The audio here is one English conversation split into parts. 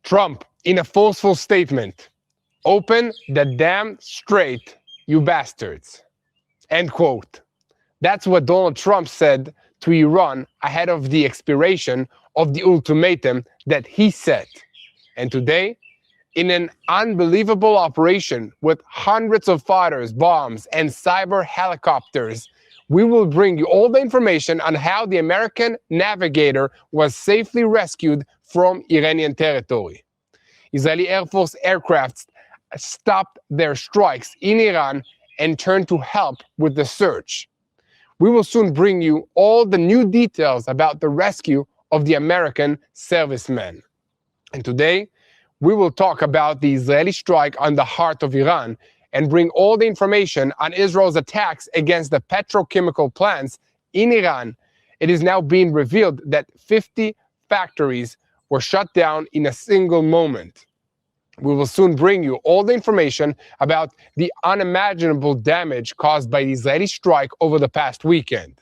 Trump, in a forceful statement, "Open the damn strait, you bastards." End quote. That's what Donald Trump said to Iran ahead of the expiration of the ultimatum that he set. And today, in an unbelievable operation with hundreds of fighters, bombs, and cyber helicopters, we will bring you all the information on how the American navigator was safely rescued from Iranian territory. Israeli Air Force aircrafts stopped their strikes in Iran and turned to help with the search. We will soon bring you all the new details about the rescue of the American servicemen. And today, we will talk about the Israeli strike on the heart of Iran and bring all the information on Israel's attacks against the petrochemical plants in Iran. It is now being revealed that 50 factories were shut down in a single moment. We will soon bring you all the information about the unimaginable damage caused by the Israeli strike over the past weekend.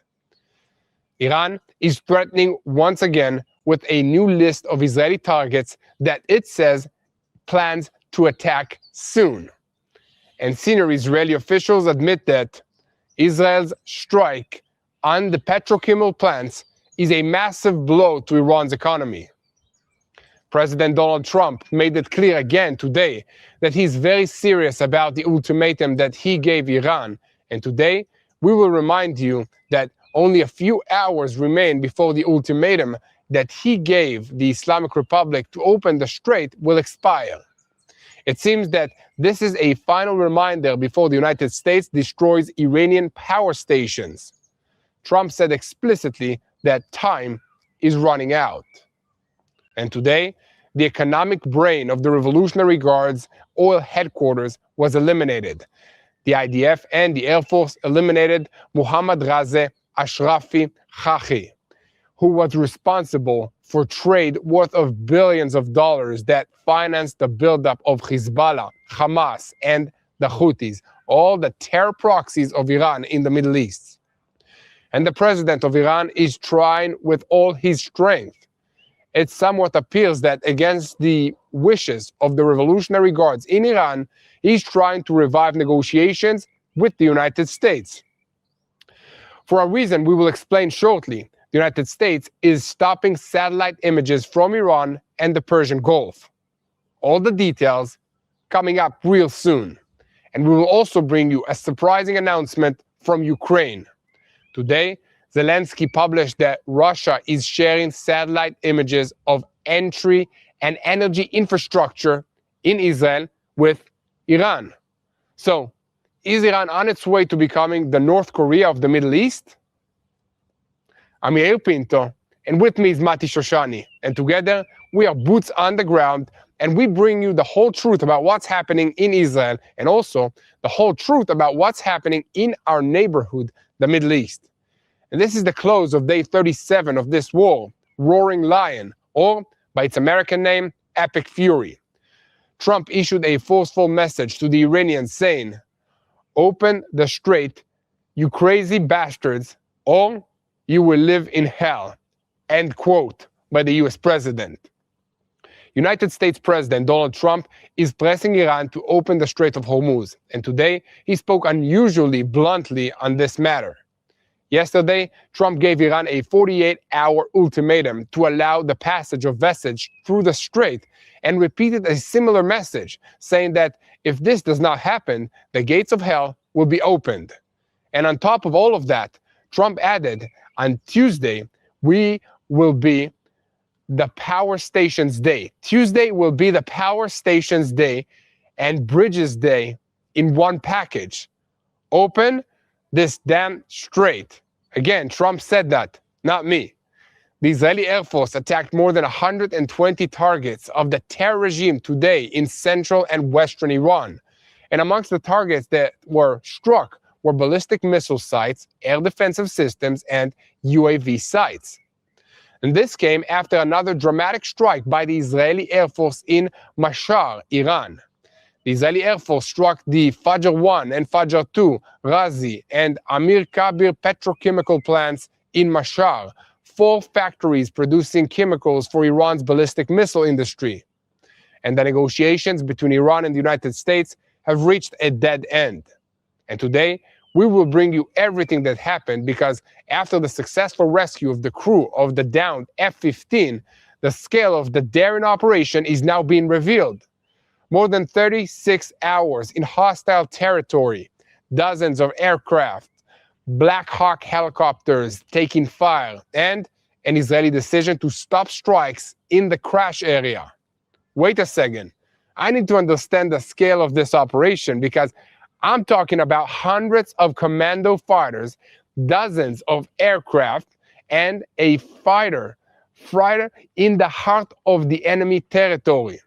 Iran is threatening once again with a new list of Israeli targets that it says plans to attack soon. And senior Israeli officials admit that Israel's strike on the petrochemical plants is a massive blow to Iran's economy. President Donald Trump made it clear again today that he's very serious about the ultimatum that he gave Iran. And today, we will remind you that only a few hours remain before the ultimatum that he gave the Islamic Republic to open the strait will expire. It seems that this is a final reminder before the United States destroys Iranian power stations. Trump said explicitly that time is running out. And today, the economic brain of the Revolutionary Guard's oil headquarters was eliminated. The IDF and the Air Force eliminated Mohammad Raza Ashrafi Khachi, who was responsible for trade worth of billions of dollars that financed the buildup of Hezbollah, Hamas, and the Houthis, all the terror proxies of Iran in the Middle East. And the president of Iran is trying with all his strength. It somewhat appears that against the wishes of the Revolutionary Guards in Iran, he's trying to revive negotiations with the United States. For a reason we will explain shortly, the United States is stopping satellite images from Iran and the Persian Gulf. All the details coming up real soon. And we will also bring you a surprising announcement from Ukraine. Today, Zelensky published that Russia is sharing satellite images of entry and energy infrastructure in Israel with Iran. So, is Iran on its way to becoming the North Korea of the Middle East? I'm Yair Pinto, and with me is Mati Shoshani. And together, we are boots on the ground, and we bring you the whole truth about what's happening in Israel, and also the whole truth about what's happening in our neighborhood, the Middle East. And this is the close of day 37 of this war, Roaring Lion, or by its American name, Epic Fury. Trump issued a forceful message to the Iranians saying, "Open the strait, you crazy bastards, or you will live in hell." End quote by the US president. United States President Donald Trump is pressing Iran to open the Strait of Hormuz, and today he spoke unusually bluntly on this matter. Yesterday, Trump gave Iran a 48-hour ultimatum to allow the passage of vessels through the strait and repeated a similar message, saying that if this does not happen, the gates of hell will be opened. And on top of all of that, Trump added, on Tuesday, we will be the Power Stations Day. Tuesday will be the Power Stations Day and Bridges Day in one package. Open this damn strait. Again, Trump said that, not me. The Israeli Air Force attacked more than 120 targets of the terror regime today in central and western Iran. And amongst the targets that were struck were ballistic missile sites, air defensive systems, and UAV sites. And this came after another dramatic strike by the Israeli Air Force in Mashhad, Iran. The Israeli Air Force struck the Fajr 1 and Fajr 2, Razi, and Amir Kabir petrochemical plants in Mashhad, 4 factories producing chemicals for Iran's ballistic missile industry. and the negotiations between Iran and the United States have reached a dead end. And today, we will bring you everything that happened, because after the successful rescue of the crew of the downed F-15, the scale of the daring operation is now being revealed. More than 36 hours in hostile territory, dozens of aircraft, Black Hawk helicopters taking fire, and an Israeli decision to stop strikes in the crash area. Wait a second. I need to understand the scale of this operation, because I'm talking about hundreds of commando fighters, dozens of aircraft, and a fighter in the heart of the enemy territory.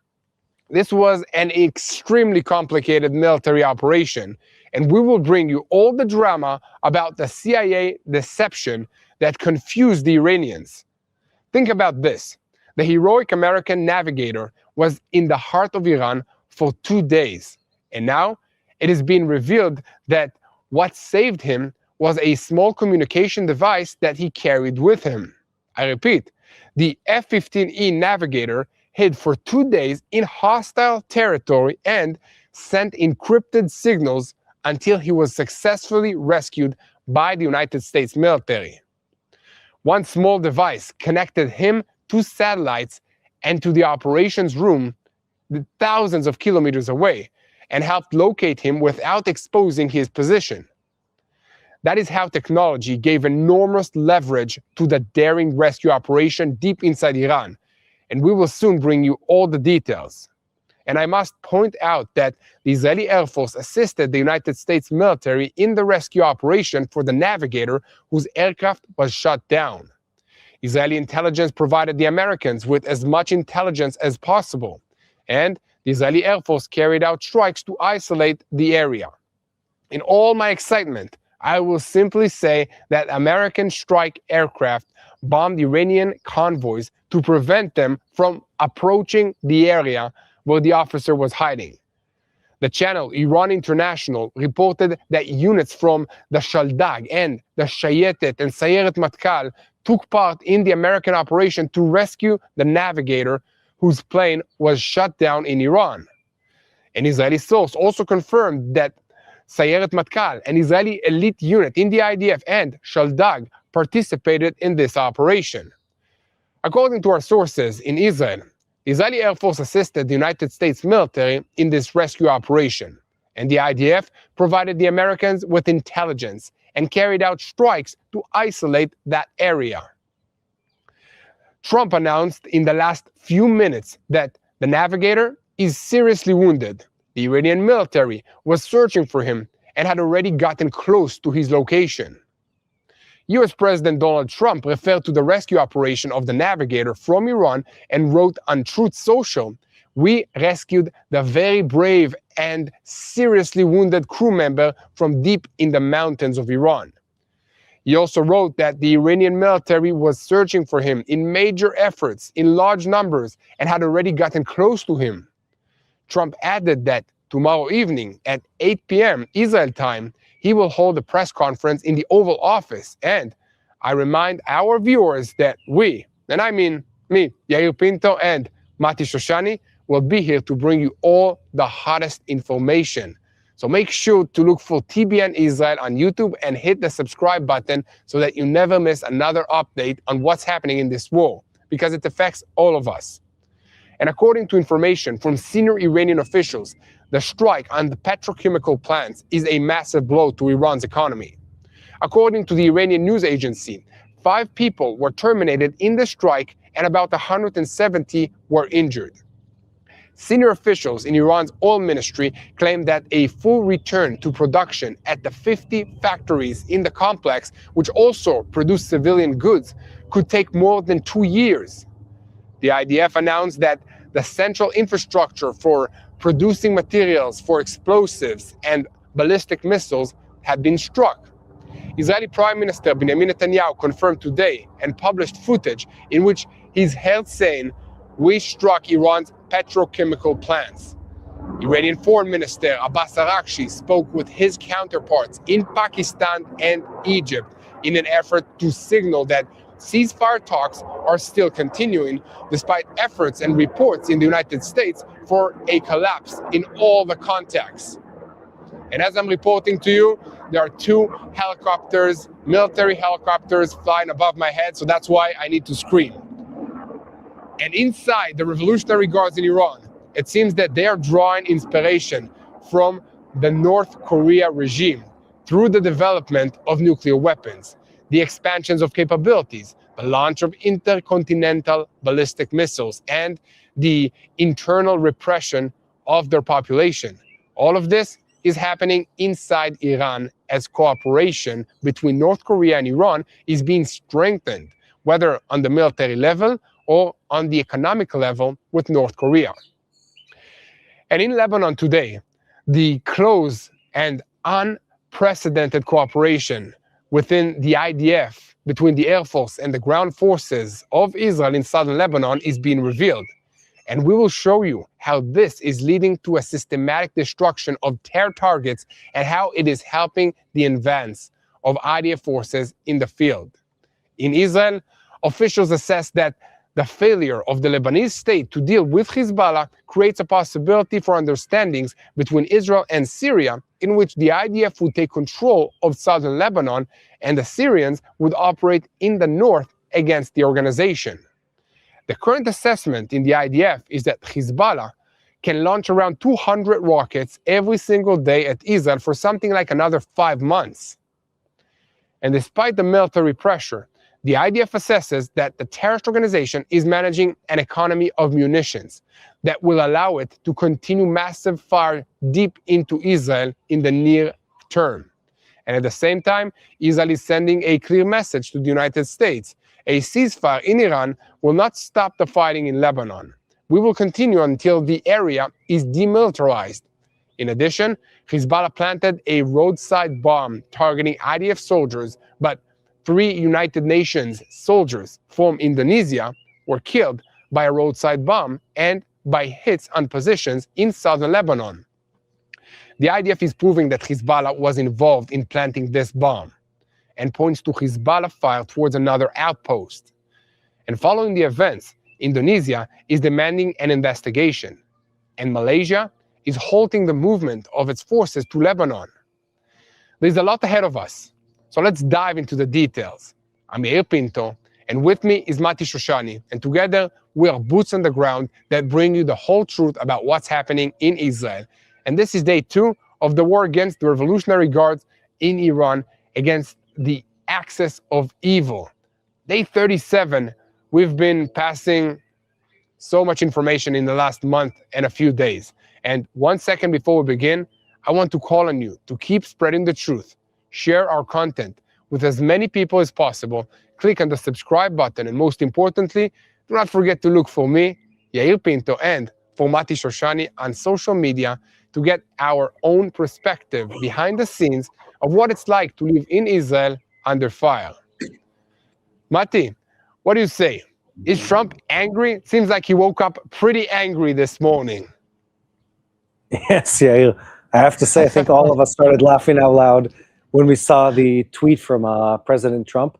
This was an extremely complicated military operation, and we will bring you all the drama about the CIA deception that confused the Iranians. Think about this. The heroic American navigator was in the heart of Iran for 2 days, and now it has been revealed that what saved him was a small communication device that he carried with him. I repeat, the F-15E navigator hid for 2 days in hostile territory and sent encrypted signals until he was successfully rescued by the United States military. One small device connected him to satellites and to the operations room thousands of kilometers away, and helped locate him without exposing his position. That is how technology gave enormous leverage to the daring rescue operation deep inside Iran, and we will soon bring you all the details. And I must point out that the Israeli Air Force assisted the United States military in the rescue operation for the navigator whose aircraft was shot down. Israeli intelligence provided the Americans with as much intelligence as possible, and the Israeli Air Force carried out strikes to isolate the area. In all my excitement, I will simply say that American strike aircraft bombed Iranian convoys to prevent them from approaching the area where the officer was hiding. The channel Iran International reported that units from the Shaldag and the Shayetet and Sayeret Matkal took part in the American operation to rescue the navigator whose plane was shut down in Iran. An Israeli source also confirmed that Sayeret Matkal, an Israeli elite unit in the IDF, and Shaldag participated in this operation. According to our sources in Israel, the Israeli Air Force assisted the United States military in this rescue operation, and the IDF provided the Americans with intelligence and carried out strikes to isolate that area. Trump announced in the last few minutes that the navigator is seriously wounded. The Iranian military was searching for him and had already gotten close to his location. US President Donald Trump referred to the rescue operation of the navigator from Iran and wrote on Truth Social, "We rescued the very brave and seriously wounded crew member from deep in the mountains of Iran." He also wrote that the Iranian military was searching for him in major efforts in large numbers and had already gotten close to him. Trump added that tomorrow evening at 8 p.m. Israel time, he will hold a press conference in the Oval Office. And I remind our viewers that we, and I mean me, Yair Pinto and Mati Shoshani, will be here to bring you all the hottest information. So make sure to look for TBN Israel on YouTube and hit the subscribe button so that you never miss another update on what's happening in this war, because it affects all of us. And according to information from senior Iranian officials, the strike on the petrochemical plants is a massive blow to Iran's economy. According to the Iranian news agency, 5 people were terminated in the strike and about 170 were injured. Senior officials in Iran's oil ministry claim that a full return to production at the 50 factories in the complex, which also produce civilian goods, could take more than 2 years. The IDF announced that the central infrastructure for producing materials for explosives and ballistic missiles had been struck. Israeli Prime Minister Benjamin Netanyahu confirmed today and published footage in which he's held saying, "We struck Iran's petrochemical plants." Iranian Foreign Minister Abbas Araghchi spoke with his counterparts in Pakistan and Egypt in an effort to signal that ceasefire talks are still continuing despite efforts and reports in the United States for a collapse in all the contacts. And as I'm reporting to you, there are 2 helicopters, military helicopters, flying above my head, so that's why I need to scream. And inside the Revolutionary Guards in Iran, it seems that they are drawing inspiration from the North Korea regime through the development of nuclear weapons, the expansions of capabilities, the launch of intercontinental ballistic missiles, and the internal repression of their population. All of this is happening inside Iran as cooperation between North Korea and Iran is being strengthened, whether on the military level or on the economic level with North Korea. And in Lebanon today, the close and unprecedented cooperation within the IDF, between the Air Force and the ground forces of Israel in southern Lebanon is being revealed. And we will show you how this is leading to a systematic destruction of terror targets and how it is helping the advance of IDF forces in the field. In Israel, officials assess that the failure of the Lebanese state to deal with Hezbollah creates a possibility for understandings between Israel and Syria, in which the IDF would take control of southern Lebanon and the Syrians would operate in the north against the organization. The current assessment in the IDF is that Hezbollah can launch around 200 rockets every single day at Israel for something like another 5 months. And despite the military pressure, the IDF assesses that the terrorist organization is managing an economy of munitions that will allow it to continue massive fire deep into Israel in the near term. And at the same time, Israel is sending a clear message to the United States. A ceasefire in Iran will not stop the fighting in Lebanon. We will continue until the area is demilitarized. In addition, Hezbollah planted a roadside bomb targeting IDF soldiers, but 3 United Nations soldiers from Indonesia were killed by a roadside bomb and by hits on positions in southern Lebanon. The IDF is proving that Hezbollah was involved in planting this bomb and points to Hezbollah fire towards another outpost. And following the events, Indonesia is demanding an investigation, and Malaysia is halting the movement of its forces to Lebanon. There's a lot ahead of us, so let's dive into the details. I'm Yair Pinto, and with me is Mati Shoshani, and together we are boots on the ground that bring you the whole truth about what's happening in Israel. And this is day 2 of the war against the Revolutionary Guards in Iran, against the axis of evil. Day 37, we've been passing so much information in the last month and a few days. And 1 second before we begin, I want to call on you to keep spreading the truth. Share our content with as many people as possible. Click on the subscribe button, and most importantly, do not forget to look for me, Yair Pinto, and for Mati Shoshani on social media to get our own perspective behind the scenes of what it's like to live in Israel under fire. Mati, what do you say? Is Trump angry? It seems like he woke up pretty angry this morning. Yes, yeah. I have to say, I think all of us started laughing out loud when we saw the tweet from President Trump.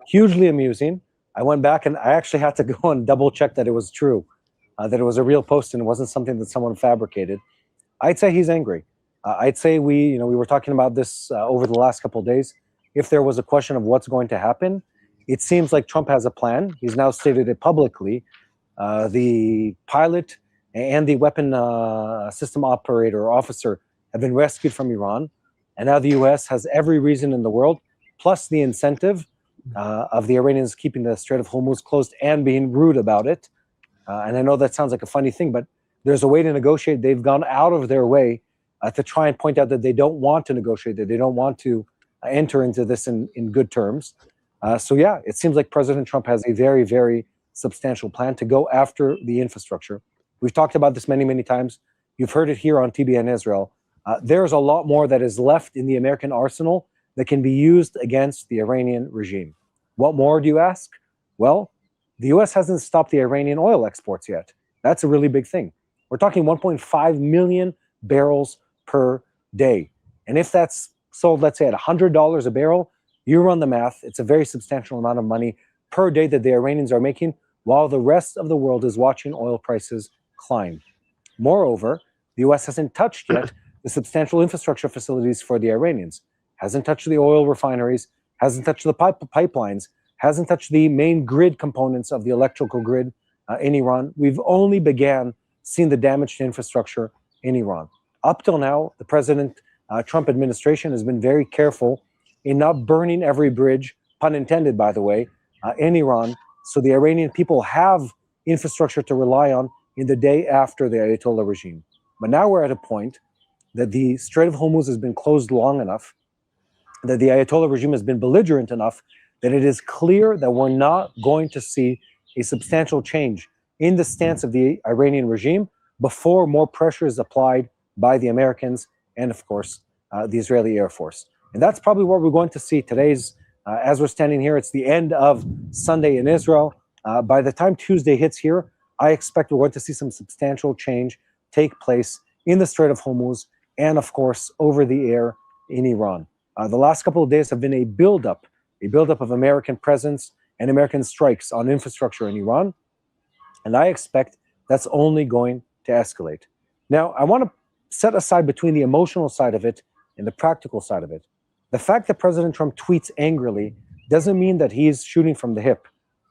Hugely amusing. I went back and I actually had to go and double check that it was true, that it was a real post and it wasn't something that someone fabricated. I'd say he's angry. I'd say we were talking about this over the last couple of days. If there was a question of what's going to happen, it seems like Trump has a plan. He's now stated it publicly. The pilot and the weapon system operator or officer have been rescued from Iran. And now the U.S. has every reason in the world, plus the incentive of the Iranians keeping the Strait of Hormuz closed and being rude about it. And I know that sounds like a funny thing, but there's a way to negotiate. They've gone out of their way to try and point out that they don't want to negotiate, that they don't want to enter into this in good terms. So yeah, it seems like President Trump has a very, very substantial plan to go after the infrastructure. We've talked about this many, many times. You've heard it here on TBN Israel. There's a lot more that is left in the American arsenal that can be used against the Iranian regime. What more, do you ask? Well, the U.S. hasn't stopped the Iranian oil exports yet. That's a really big thing. We're talking 1.5 million barrels per day. And if that's sold, let's say, at $100 a barrel, you run the math. It's a very substantial amount of money per day that the Iranians are making, while the rest of the world is watching oil prices climb. Moreover, the U.S. hasn't touched yet the substantial infrastructure facilities for the Iranians, hasn't touched the oil refineries, hasn't touched the pipelines, hasn't touched the main grid components of the electrical grid in Iran. We've only began seeing the damage to infrastructure in Iran. Up till now, the President Trump administration has been very careful in not burning every bridge, pun intended, by the way, in Iran, so the Iranian people have infrastructure to rely on in the day after the Ayatollah regime. But now we're at a point that the Strait of Hormuz has been closed long enough, that the Ayatollah regime has been belligerent enough, that it is clear that we're not going to see a substantial change in the stance of the Iranian regime before more pressure is applied by the Americans and, of course, the Israeli Air Force. And that's probably what we're going to see today's, as we're standing here, it's the end of Sunday in Israel. By the time Tuesday hits here, I expect we're going to see some substantial change take place in the Strait of Hormuz and, of course, over the air in Iran. The last couple of days have been a buildup of American presence and American strikes on infrastructure in Iran. And I expect that's only going to escalate. Now, I want to set aside between the emotional side of it and the practical side of it. The fact that President Trump tweets angrily doesn't mean that he's shooting from the hip.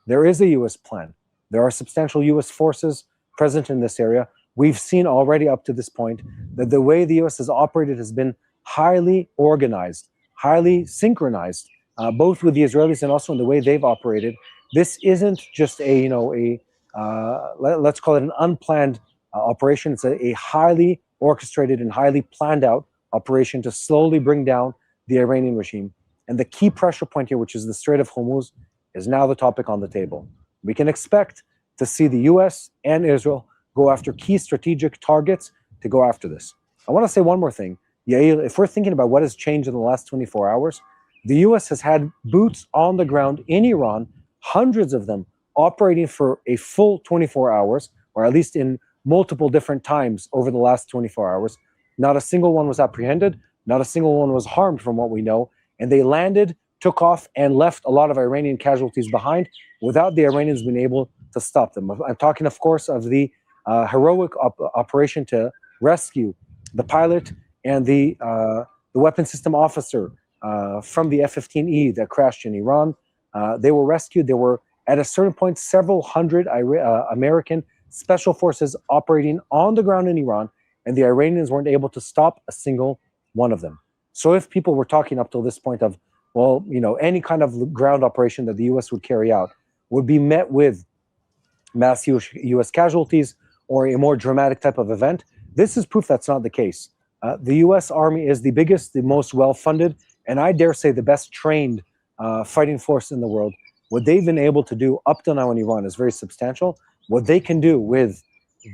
There is a U.S. plan. There are substantial U.S. forces present in this area. We've seen already up to this point that the way the U.S. has operated has been highly organized, highly synchronized, both with the Israelis and also in the way they've operated. This isn't just let's call it an unplanned operation. It's a highly orchestrated and highly planned out operation to slowly bring down the Iranian regime. And the key pressure point here, which is the Strait of Hormuz, is now the topic on the table. We can expect to see the U.S. and Israel go after key strategic targets to go after this. I want to say one more thing. Yair, if we're thinking about what has changed in the last 24 hours, the U.S. has had boots on the ground in Iran, hundreds of them operating for a full 24 hours, or at least in multiple different times over the last 24 hours. Not a single one was apprehended. Not a single one was harmed from what we know. And they landed, took off, and left a lot of Iranian casualties behind without the Iranians being able to stop them. I'm talking, of course, of the heroic operation to rescue the pilot and the weapon system officer from the F-15E that crashed in Iran. They were rescued. There were, at a certain point, several hundred American special forces operating on the ground in Iran, and the Iranians weren't able to stop a single one of them. So if people were talking up till this point of, well, any kind of ground operation that the U.S. would carry out would be met with mass U.S. casualties or a more dramatic type of event, this is proof that's not the case. The U.S. Army is the biggest, the most well-funded, and I dare say the best trained fighting force in the world. What they've been able to do up till now in Iran is very substantial. What they can do with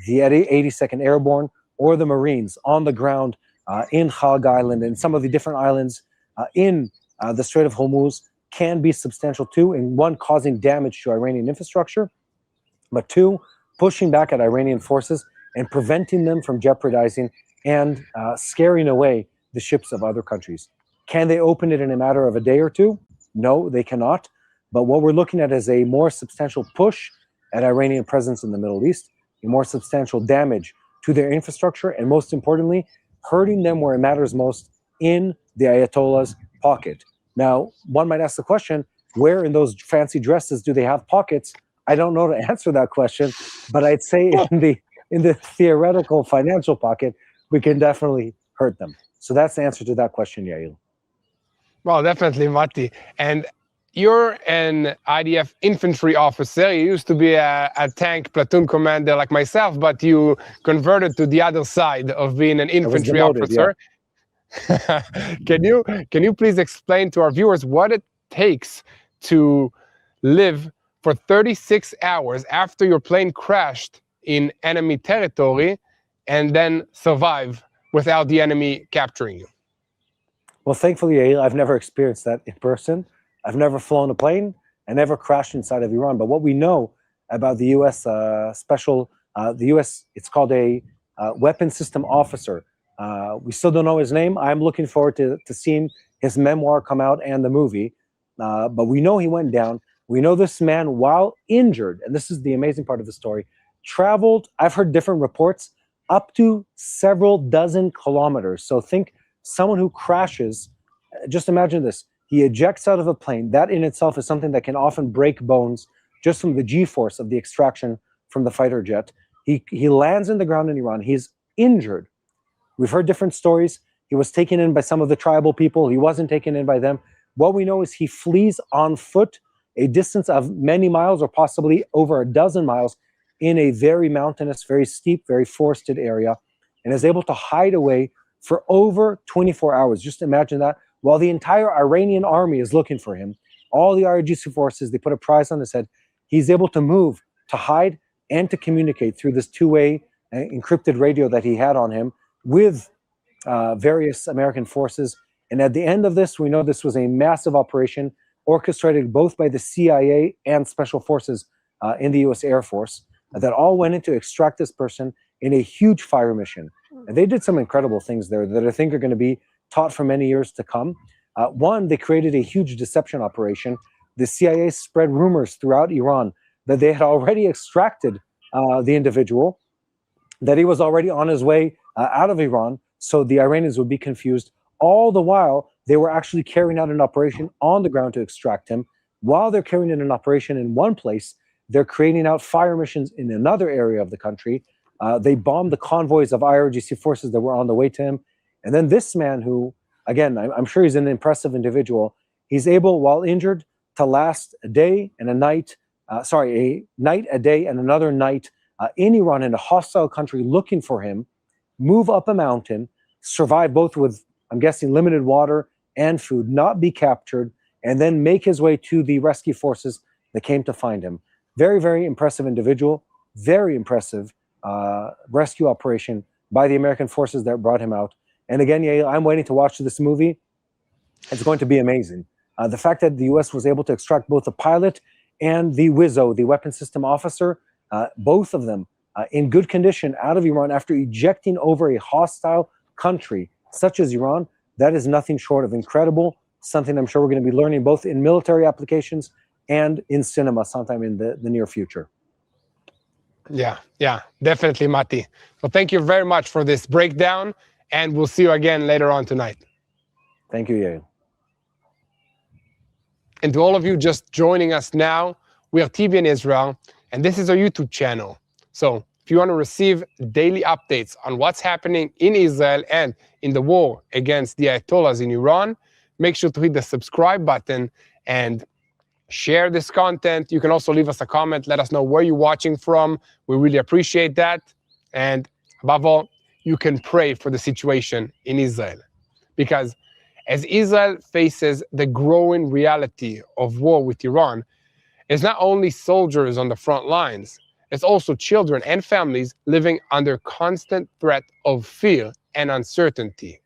the 82nd Airborne or the Marines on the ground in Khag Island and some of the different islands in the Strait of Hormuz can be substantial too, in one, causing damage to Iranian infrastructure, but two, pushing back at Iranian forces and preventing them from jeopardizing and scaring away the ships of other countries. Can they open it in a matter of a day or two? No, they cannot. But what we're looking at is a more substantial push at Iranian presence in the Middle East, a more substantial damage to their infrastructure, and most importantly, hurting them where it matters most, in the Ayatollah's pocket. Now, one might ask the question, where in those fancy dresses do they have pockets? I don't know to answer that question, but I'd say in the theoretical financial pocket, we can definitely hurt them. So that's the answer to that question, Yael. Well, definitely, Matti. And you're an IDF infantry officer. You used to be a tank platoon commander like myself, but you converted to the other side of being an infantry officer. Yeah. Can you please explain to our viewers what it takes to live for 36 hours after your plane crashed in enemy territory and then survive without the enemy capturing you? Well, thankfully, I've never experienced that in person. I've never flown a plane. I never crashed inside of Iran. But what we know about the U.S. It's called a weapon system officer. We still don't know his name. I'm looking forward to seeing his memoir come out and the movie. But we know he went down We know this man, while injured, and this is the amazing part of the story, traveled, I've heard different reports, up to several dozen kilometers. So think someone who crashes, just imagine this. He ejects out of a plane. That in itself is something that can often break bones just from the G-force of the extraction from the fighter jet. He lands in the ground in Iran. He's injured. We've heard different stories. He was taken in by some of the tribal people. He wasn't taken in by them. What we know is he flees on foot a distance of many miles, or possibly over a dozen miles, in a very mountainous, very steep, very forested area, and is able to hide away for over 24 hours. Just imagine that. While the entire Iranian army is looking for him, all the IRGC forces, they put a price on his head. He's able to move, to hide, and to communicate through this two-way encrypted radio that he had on him with various American forces. And at the end of this, we know this was a massive operation orchestrated both by the CIA and special forces in the US Air Force that all went in to extract this person in a huge fire mission. And they did some incredible things there that I think are going to be taught for many years to come. One, they created a huge deception operation. The CIA spread rumors throughout Iran that they had already extracted the individual, that he was already on his way out of Iran, so the Iranians would be confused. All the while, they were actually carrying out an operation on the ground to extract him. While they're carrying out an operation in one place, they're creating out fire missions in another area of the country. They bombed the convoys of IRGC forces that were on the way to him. And then this man who, again, I'm sure he's an impressive individual, he's able, while injured, to last a day and a night, a night, a day, and another night in Iran, in a hostile country, looking for him, move up a mountain, survive both with, I'm guessing, limited water and food, not be captured, and then make his way to the rescue forces that came to find him. Very, very impressive individual, very impressive rescue operation by the American forces that brought him out. And again, Yael, I'm waiting to watch this movie. It's going to be amazing. The fact that the US was able to extract both the pilot and the WISO, the weapons system officer, both of them in good condition out of Iran after ejecting over a hostile country such as Iran, that is nothing short of incredible, something I'm sure we're going to be learning both in military applications and in cinema sometime in the near future. Yeah, definitely, Mati. So thank you very much for this breakdown, and we'll see you again later on tonight. Thank you, Yael. And to all of you just joining us now, we are TBN Israel, and this is our YouTube channel. So if you want to receive daily updates on what's happening in Israel and in the war against the Ayatollahs in Iran, make sure to hit the subscribe button and share this content. You can also leave us a comment, let us know where you're watching from. We really appreciate that. And above all, you can pray for the situation in Israel. Because as Israel faces the growing reality of war with Iran, it's not only soldiers on the front lines, it's also children and families living under constant threat of fear and uncertainty.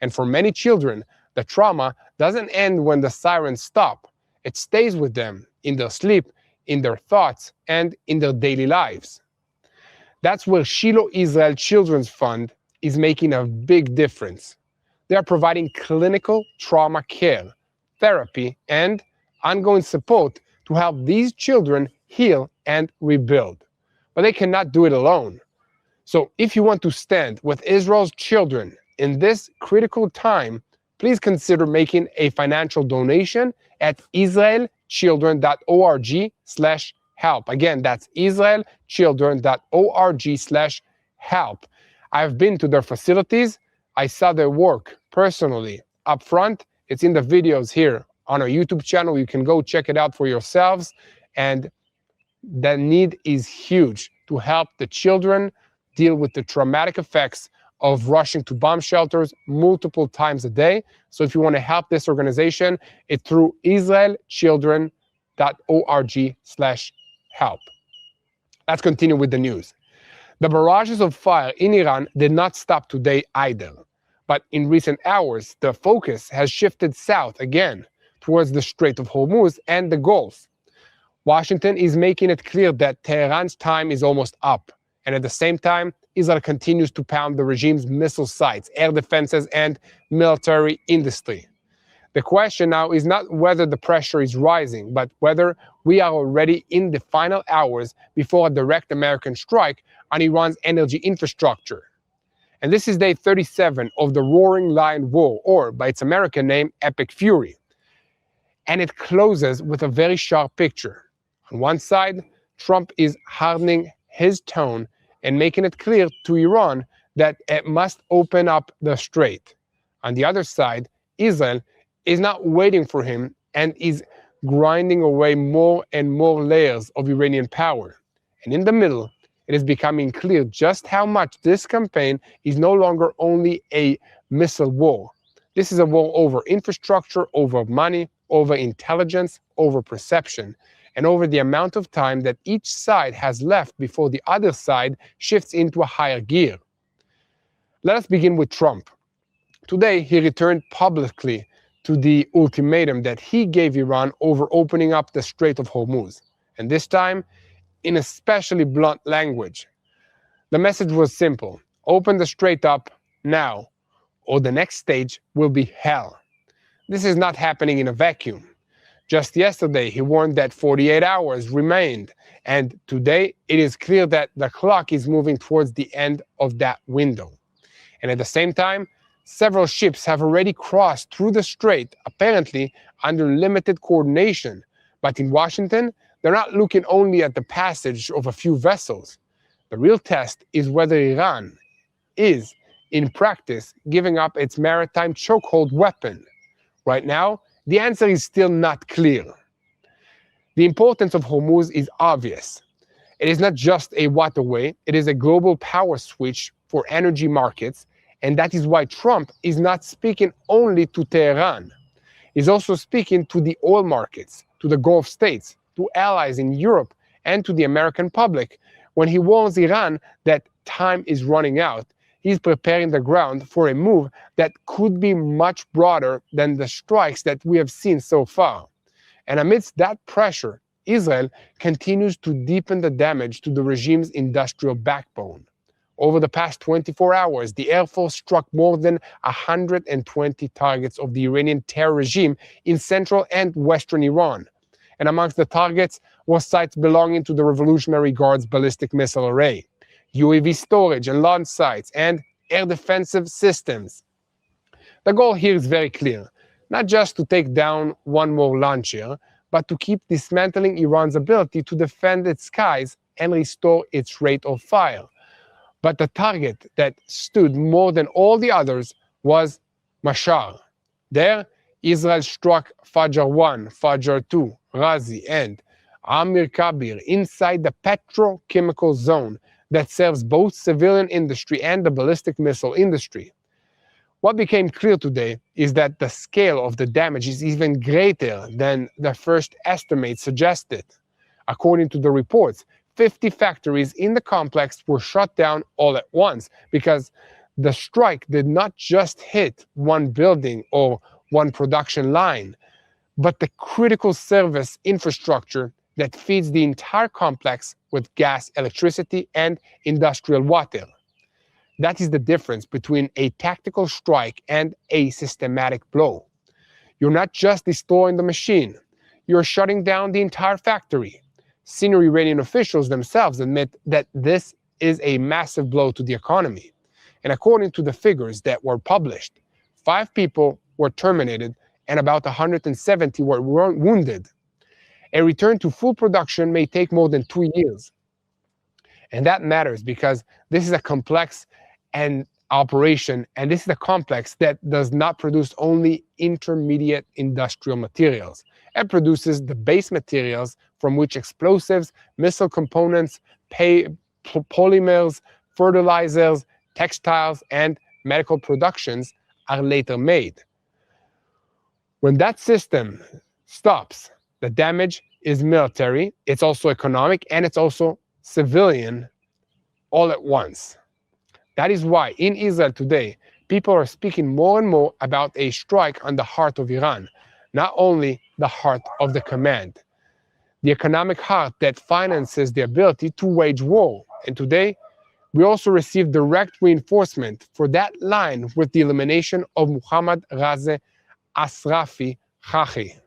And for many children, the trauma doesn't end when the sirens stop. It stays with them in their sleep, in their thoughts, and in their daily lives. That's where Shiloh Israel Children's Fund is making a big difference. They are providing clinical trauma care, therapy, and ongoing support to help these children heal and rebuild. But they cannot do it alone. So if you want to stand with Israel's children in this critical time, please consider making a financial donation at israelchildren.org/help. Again, that's israelchildren.org/help. I've been to their facilities. I saw their work personally up front. It's in the videos here on our YouTube channel. You can go check it out for yourselves. And the need is huge to help the children deal with the traumatic effects of rushing to bomb shelters multiple times a day. So if you want to help this organization, it's through israelchildren.org/help. Let's continue with the news. The barrages of fire in Iran did not stop today either. But in recent hours, the focus has shifted south again towards the Strait of Hormuz and the Gulf. Washington is making it clear that Tehran's time is almost up. And at the same time, Israel continues to pound the regime's missile sites, air defenses, and military industry. The question now is not whether the pressure is rising, but whether we are already in the final hours before a direct American strike on Iran's energy infrastructure. And this is day 37 of the Roaring Lion War, or by its American name, Epic Fury. And it closes with a very sharp picture. On one side, Trump is hardening his tone and making it clear to Iran that it must open up the strait. On the other side, Israel is not waiting for him and is grinding away more and more layers of Iranian power. And in the middle, it is becoming clear just how much this campaign is no longer only a missile war. This is a war over infrastructure, over money, over intelligence, over perception, and over the amount of time that each side has left before the other side shifts into a higher gear. Let us begin with Trump. Today, he returned publicly to the ultimatum that he gave Iran over opening up the Strait of Hormuz, and this time in especially blunt language. The message was simple: open the strait up now, or the next stage will be hell. This is not happening in a vacuum. Just yesterday, he warned that 48 hours remained, and today it is clear that the clock is moving towards the end of that window. And at the same time, several ships have already crossed through the strait, apparently under limited coordination. But in Washington, they're not looking only at the passage of a few vessels. The real test is whether Iran is, in practice, giving up its maritime chokehold weapon. Right now, the answer is still not clear. The importance of Hormuz is obvious. It is not just a waterway, it is a global power switch for energy markets, and that is why Trump is not speaking only to Tehran. He's also speaking to the oil markets, to the Gulf states, to allies in Europe, and to the American public. When he warns Iran that time is running out, he's preparing the ground for a move that could be much broader than the strikes that we have seen so far. And amidst that pressure, Israel continues to deepen the damage to the regime's industrial backbone. Over the past 24 hours, the Air Force struck more than 120 targets of the Iranian terror regime in central and western Iran. And amongst the targets were sites belonging to the Revolutionary Guard's ballistic missile array, UAV storage and launch sites, and air defensive systems. The goal here is very clear: not just to take down one more launcher, but to keep dismantling Iran's ability to defend its skies and restore its rate of fire. But the target that stood more than all the others was Mashhad. There, Israel struck Fajr 1, Fajr 2, Razi, and Amir Kabir inside the petrochemical zone that serves both civilian industry and the ballistic missile industry. What became clear today is that the scale of the damage is even greater than the first estimate suggested. According to the reports, 50 factories in the complex were shut down all at once because the strike did not just hit one building or one production line, but the critical service infrastructure that feeds the entire complex with gas, electricity, and industrial water. That is the difference between a tactical strike and a systematic blow. You're not just destroying the machine, you're shutting down the entire factory. Senior Iranian officials themselves admit that this is a massive blow to the economy. And according to the figures that were published, 5 people were terminated and about 170 were wounded. A return to full production may take more than 2 years. And that matters because this is a complex and operation, and this is a complex that does not produce only intermediate industrial materials. It produces the base materials from which explosives, missile components, polymers, fertilizers, textiles, and medical productions are later made. When that system stops, the damage is military, it's also economic, and it's also civilian all at once. That is why in Israel today, people are speaking more and more about a strike on the heart of Iran, not only the heart of the command, the economic heart that finances the ability to wage war. And today, we also received direct reinforcement for that line with the elimination of Mohammad Raza Asrafi Hachi,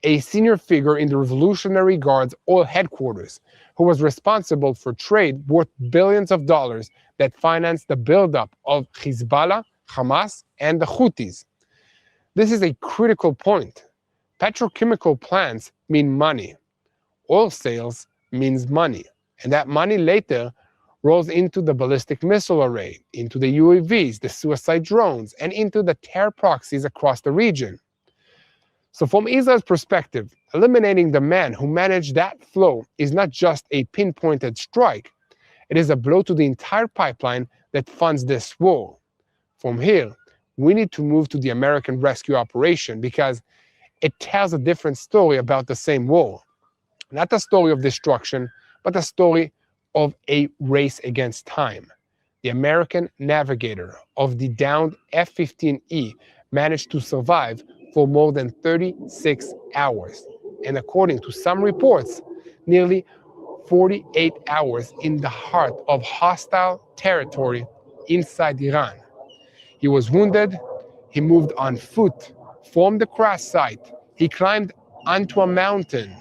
a senior figure in the Revolutionary Guard's oil headquarters, who was responsible for trade worth billions of dollars that financed the buildup of Hezbollah, Hamas, and the Houthis. This is a critical point. Petrochemical plants mean money. Oil sales means money. And that money later rolls into the ballistic missile array, into the UAVs, the suicide drones, and into the terror proxies across the region. So from Israel's perspective, eliminating the man who managed that flow is not just a pinpointed strike. It is a blow to the entire pipeline that funds this war. From here, we need to move to the American rescue operation because it tells a different story about the same war. Not a story of destruction, but a story of a race against time. The American navigator of the downed F-15E managed to survive for more than 36 hours, and according to some reports, nearly 48 hours in the heart of hostile territory inside Iran. He was wounded, he moved on foot from the crash site, he climbed onto a mountain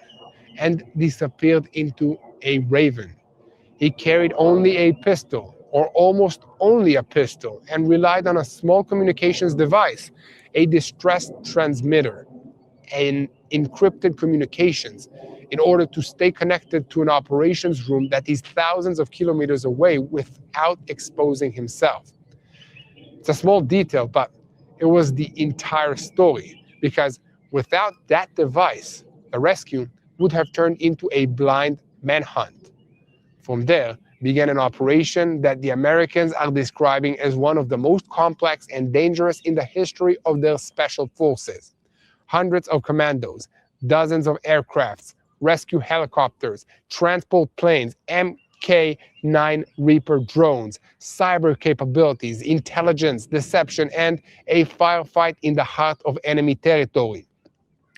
and disappeared into a raven. He carried only a pistol, or almost only a pistol, and relied on a small communications device, a distress transmitter, and encrypted communications in order to stay connected to an operations room that is thousands of kilometers away without exposing himself. It's a small detail, but it was the entire story, because without that device, the rescue would have turned into a blind manhunt. From there began an operation that the Americans are describing as one of the most complex and dangerous in the history of their special forces. Hundreds of commandos, dozens of aircrafts, rescue helicopters, transport planes, Mk-9 Reaper drones, cyber capabilities, intelligence, deception, and a firefight in the heart of enemy territory.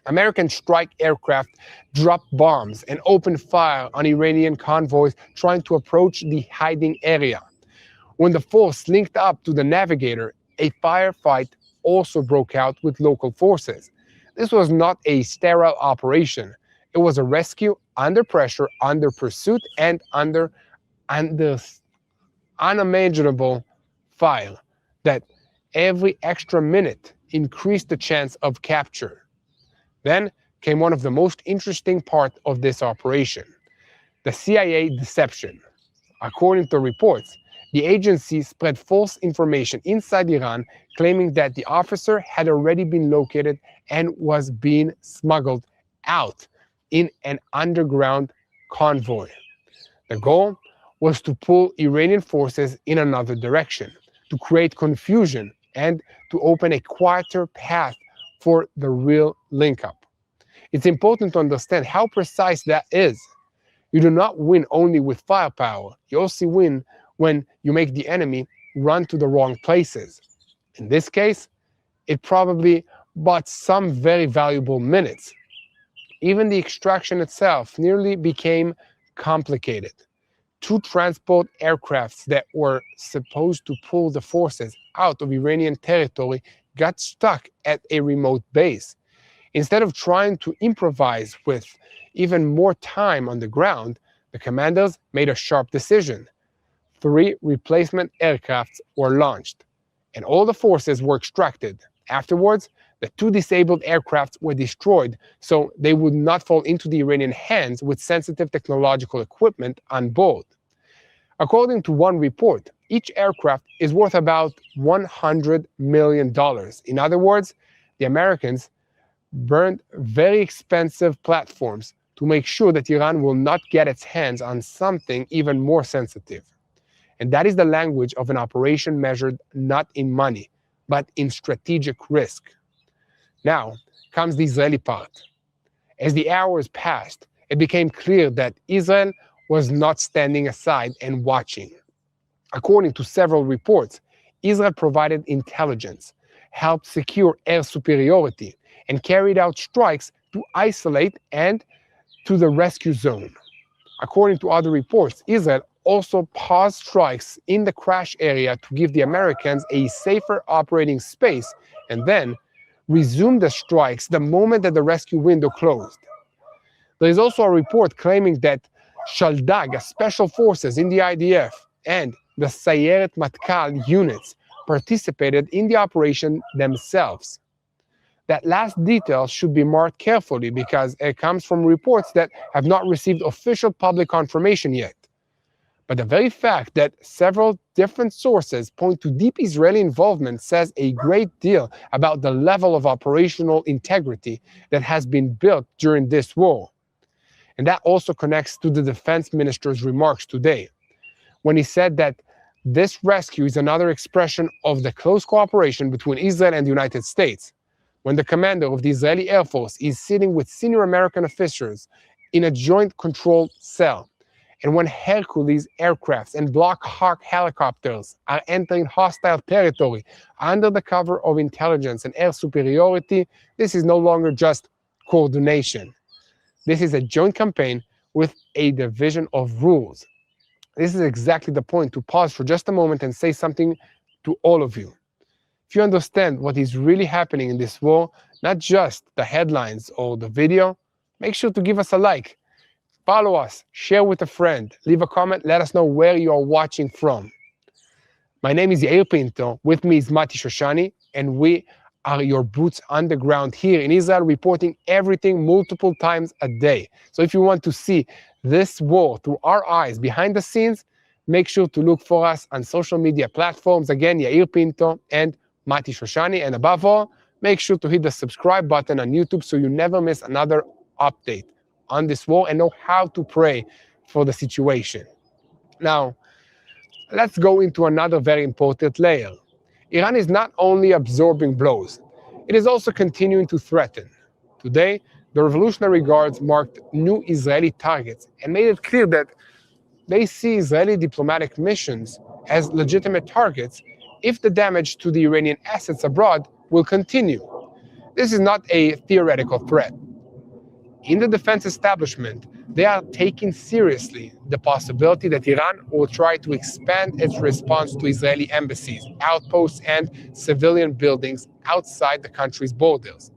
American strike aircraft dropped bombs and opened fire on Iranian convoys trying to approach the hiding area. When the force linked up to the navigator, a firefight also broke out with local forces. This was not a sterile operation. It was a rescue under pressure, under pursuit, and under unimaginable fire that every extra minute increased the chance of capture. Then came one of the most interesting parts of this operation, the CIA deception. According to reports, the agency spread false information inside Iran, claiming that the officer had already been located and was being smuggled out in an underground convoy. The goal was to pull Iranian forces in another direction, to create confusion, and to open a quieter path for the real link-up. It's important to understand how precise that is. You do not win only with firepower. You also win when you make the enemy run to the wrong places. In this case, it probably bought some very valuable minutes. Even the extraction itself nearly became complicated. Two transport aircrafts that were supposed to pull the forces out of Iranian territory got stuck at a remote base. Instead of trying to improvise with even more time on the ground, the commanders made a sharp decision. 3 replacement aircrafts were launched, and all the forces were extracted. Afterwards, the 2 disabled aircrafts were destroyed so they would not fall into the Iranian hands with sensitive technological equipment on board. According to one report, each aircraft is worth about $100 million. In other words, the Americans burned very expensive platforms to make sure that Iran will not get its hands on something even more sensitive. And that is the language of an operation measured not in money, but in strategic risk. Now comes the Israeli part. As the hours passed, it became clear that Israel was not standing aside and watching. According to several reports, Israel provided intelligence, helped secure air superiority, and carried out strikes to isolate and to the rescue zone. According to other reports, Israel also paused strikes in the crash area to give the Americans a safer operating space and then resumed the strikes the moment that the rescue window closed. There is also a report claiming that Shaldag, special forces in the IDF, and the Sayeret Matkal units participated in the operation themselves. That last detail should be marked carefully because it comes from reports that have not received official public confirmation yet. But the very fact that several different sources point to deep Israeli involvement says a great deal about the level of operational integrity that has been built during this war. And that also connects to the defense minister's remarks today, when he said that this rescue is another expression of the close cooperation between Israel and the United States, when the commander of the Israeli Air Force is sitting with senior American officers in a joint control cell, and when Hercules aircrafts and Black Hawk helicopters are entering hostile territory under the cover of intelligence and air superiority, this is no longer just coordination. This is a joint campaign with a division of rules. This is exactly the point to pause for just a moment and say something to all of you. If you understand what is really happening in this war, not just the headlines or the video, make sure to give us a like. Follow us, share with a friend, leave a comment, let us know where you are watching from. My name is Yair Pinto, with me is Mati Shoshani, and we are your boots on the ground here in Israel, reporting everything multiple times a day. So if you want to see this war through our eyes behind the scenes, make sure to look for us on social media platforms. Again, Yair Pinto and Mati Shoshani. And above all, make sure to hit the subscribe button on YouTube so you never miss another update on this war and know how to pray for the situation. Now, let's go into another very important layer. Iran is not only absorbing blows, it is also continuing to threaten. Today, the Revolutionary Guards marked new Israeli targets and made it clear that they see Israeli diplomatic missions as legitimate targets if the damage to the Iranian assets abroad will continue. This is not a theoretical threat. In the defense establishment, they are taking seriously the possibility that Iran will try to expand its response to Israeli embassies, outposts, and civilian buildings outside the country's borders.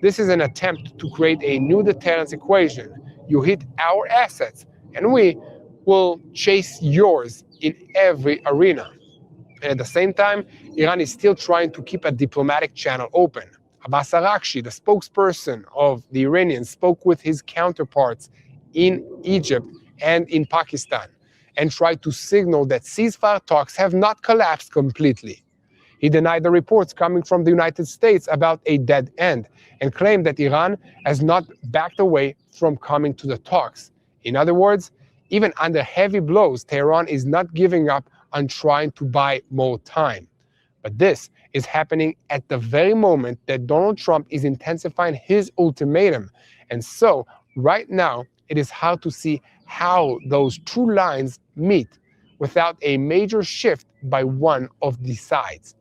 This is an attempt to create a new deterrence equation. You hit our assets, and we will chase yours in every arena. And at the same time, Iran is still trying to keep a diplomatic channel open. Abbas Araghchi, the spokesperson of the Iranians, spoke with his counterparts in Egypt and in Pakistan and tried to signal that ceasefire talks have not collapsed completely. He denied the reports coming from the United States about a dead end and claimed that Iran has not backed away from coming to the talks. In other words, even under heavy blows, Tehran is not giving up on trying to buy more time. But this is happening at the very moment that Donald Trump is intensifying his ultimatum. And so, right now, it is hard to see how those two lines meet without a major shift by one of the sides.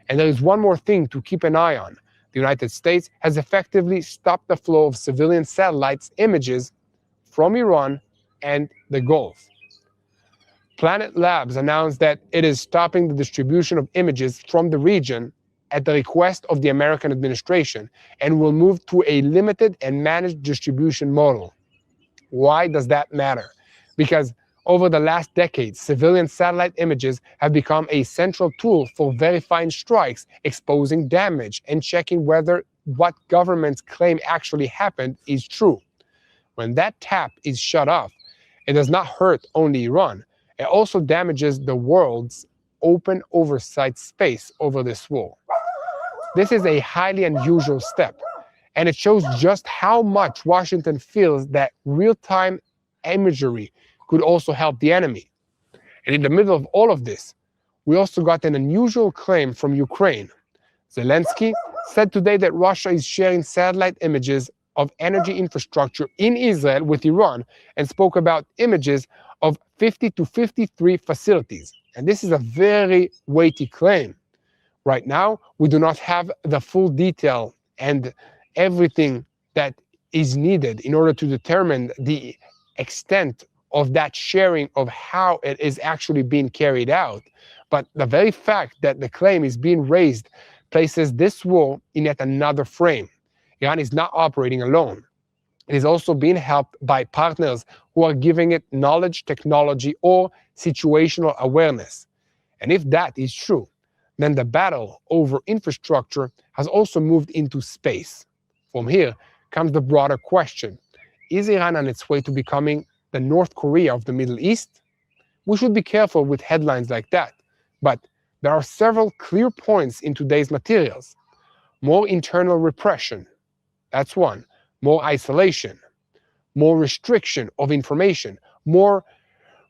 And there is one more thing to keep an eye on. The United States has effectively stopped the flow of civilian satellites images from Iran and the Gulf. Planet Labs announced that it is stopping the distribution of images from the region at the request of the American administration and will move to a limited and managed distribution model. Why does that matter? Because over the last decade, civilian satellite images have become a central tool for verifying strikes, exposing damage, and checking whether what governments claim actually happened is true. When that tap is shut off, it does not hurt only Iran. It also damages the world's open oversight space over this war. This is a highly unusual step, and it shows just how much Washington feels that real-time imagery could also help the enemy. And in the middle of all of this, we also got an unusual claim from Ukraine. Zelensky said today that Russia is sharing satellite images of energy infrastructure in Israel with Iran and spoke about images of 50 to 53 facilities. And this is a very weighty claim. Right now, we do not have the full detail and everything that is needed in order to determine the extent of that sharing of how it is actually being carried out. But the very fact that the claim is being raised places this war in yet another frame. Iran is not operating alone. It is also being helped by partners who are giving it knowledge, technology, or situational awareness. And if that is true, then the battle over infrastructure has also moved into space. From here comes the broader question: is Iran on its way to becoming the North Korea of the Middle East? We should be careful with headlines like that, but there are several clear points in today's materials. More internal repression, that's one. More isolation, more restriction of information, more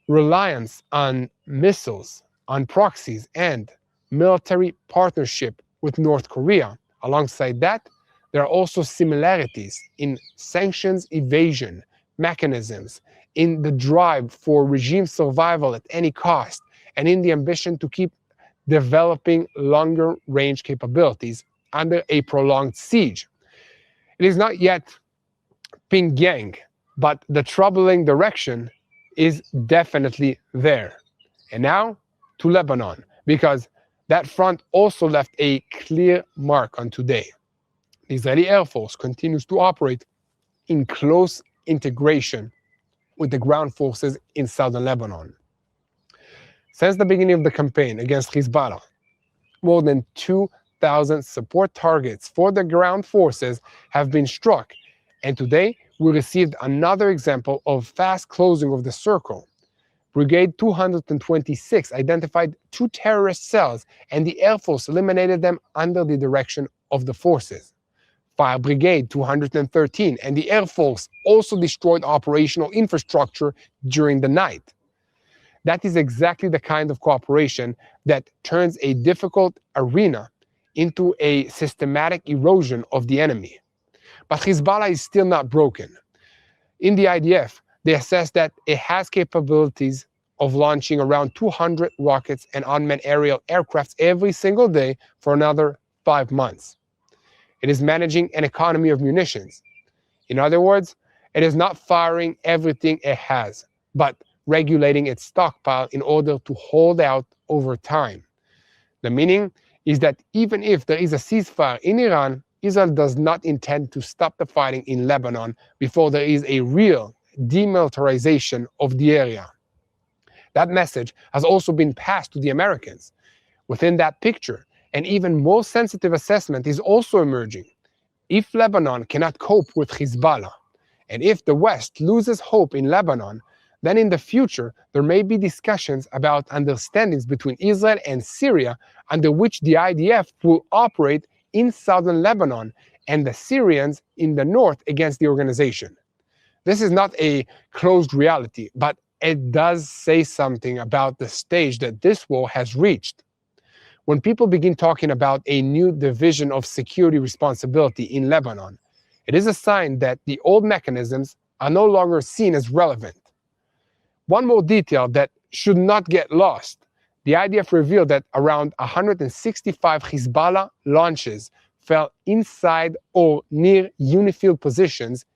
reliance on missiles, on proxies, and military partnership with North Korea. Alongside that, there are also similarities in sanctions evasion mechanisms, in the drive for regime survival at any cost, and in the ambition to keep developing longer range capabilities under a prolonged siege. It is not yet Pyongyang, but the troubling direction is definitely there. And now to Lebanon, because that front also left a clear mark on today. The Israeli Air Force continues to operate in close integration with the ground forces in southern Lebanon. Since the beginning of the campaign against Hezbollah, more than 2,000 support targets for the ground forces have been struck, and today we received another example of fast closing of the circle. Brigade 226 identified 2 terrorist cells, and the Air Force eliminated them under the direction of the forces. Fire Brigade 213 and the Air Force also destroyed operational infrastructure during the night. That is exactly the kind of cooperation that turns a difficult arena into a systematic erosion of the enemy. But Hezbollah is still not broken. In the IDF, they assess that it has capabilities of launching around 200 rockets and unmanned aerial aircrafts every single day for another 5 months. It is managing an economy of munitions. In other words, it is not firing everything it has, but regulating its stockpile in order to hold out over time. The meaning is that even if there is a ceasefire in Iran, Israel does not intend to stop the fighting in Lebanon before there is a real demilitarization of the area. That message has also been passed to the Americans. Within that picture, an even more sensitive assessment is also emerging. If Lebanon cannot cope with Hezbollah, and if the West loses hope in Lebanon, then in the future there may be discussions about understandings between Israel and Syria under which the IDF will operate in southern Lebanon and the Syrians in the north against the organization. This is not a closed reality, but it does say something about the stage that this war has reached. When people begin talking about a new division of security responsibility in Lebanon, it is a sign that the old mechanisms are no longer seen as relevant. One more detail that should not get lost: the IDF revealed that around 165 Hezbollah launches fell inside or near UNIFIL positions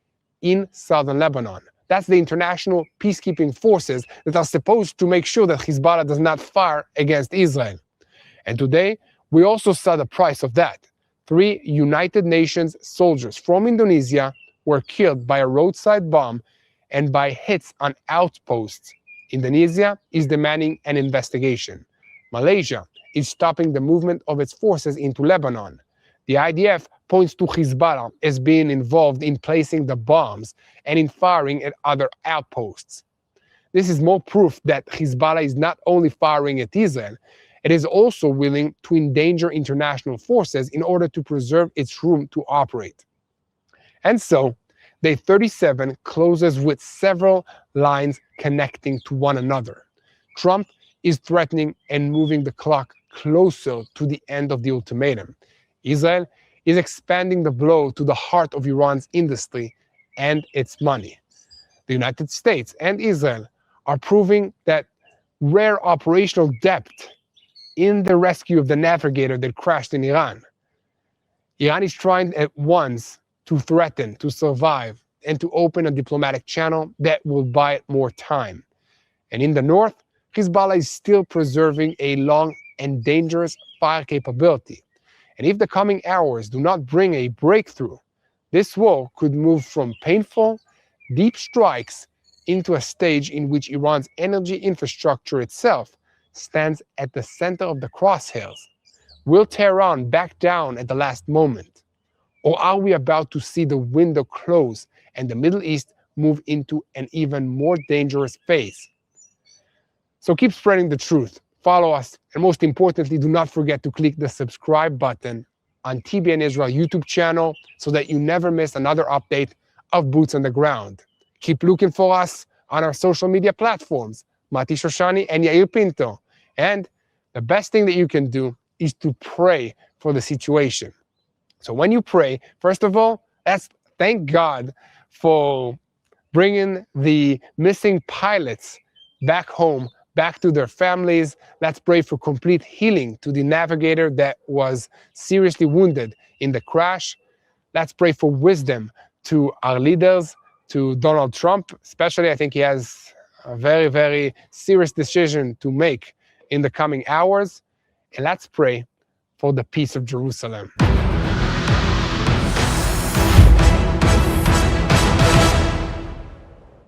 in southern Lebanon. That's the international peacekeeping forces that are supposed to make sure that Hezbollah does not fire against Israel. And today, we also saw the price of that. 3 United Nations soldiers from Indonesia were killed by a roadside bomb and by hits on outposts. Indonesia is demanding an investigation. Malaysia is stopping the movement of its forces into Lebanon. The IDF points to Hezbollah as being involved in placing the bombs and in firing at other outposts. This is more proof that Hezbollah is not only firing at Israel, it is also willing to endanger international forces in order to preserve its room to operate. And so, Day 37 closes with several lines connecting to one another. Trump is threatening and moving the clock closer to the end of the ultimatum. Israel is expanding the blow to the heart of Iran's industry and its money. The United States and Israel are proving that rare operational depth in the rescue of the navigator that crashed in Iran. Iran is trying at once to threaten, to survive, and to open a diplomatic channel that will buy it more time. And in the north, Hezbollah is still preserving a long and dangerous fire capability. And if the coming hours do not bring a breakthrough, this war could move from painful, deep strikes into a stage in which Iran's energy infrastructure itself stands at the center of the crosshairs. Will Tehran back down at the last moment? Or are we about to see the window close and the Middle East move into an even more dangerous phase? So keep spreading the truth, follow us, and most importantly, do not forget to click the subscribe button on TBN Israel YouTube channel so that you never miss another update of Boots on the Ground. Keep looking for us on our social media platforms, Mati Shoshani and Yair Pinto. And the best thing that you can do is to pray for the situation. So when you pray, first of all, let's thank God for bringing the missing pilots back home, back to their families. Let's pray for complete healing to the navigator that was seriously wounded in the crash. Let's pray for wisdom to our leaders, to Donald Trump, especially. I think he has a very, very serious decision to make in the coming hours. And let's pray for the peace of Jerusalem.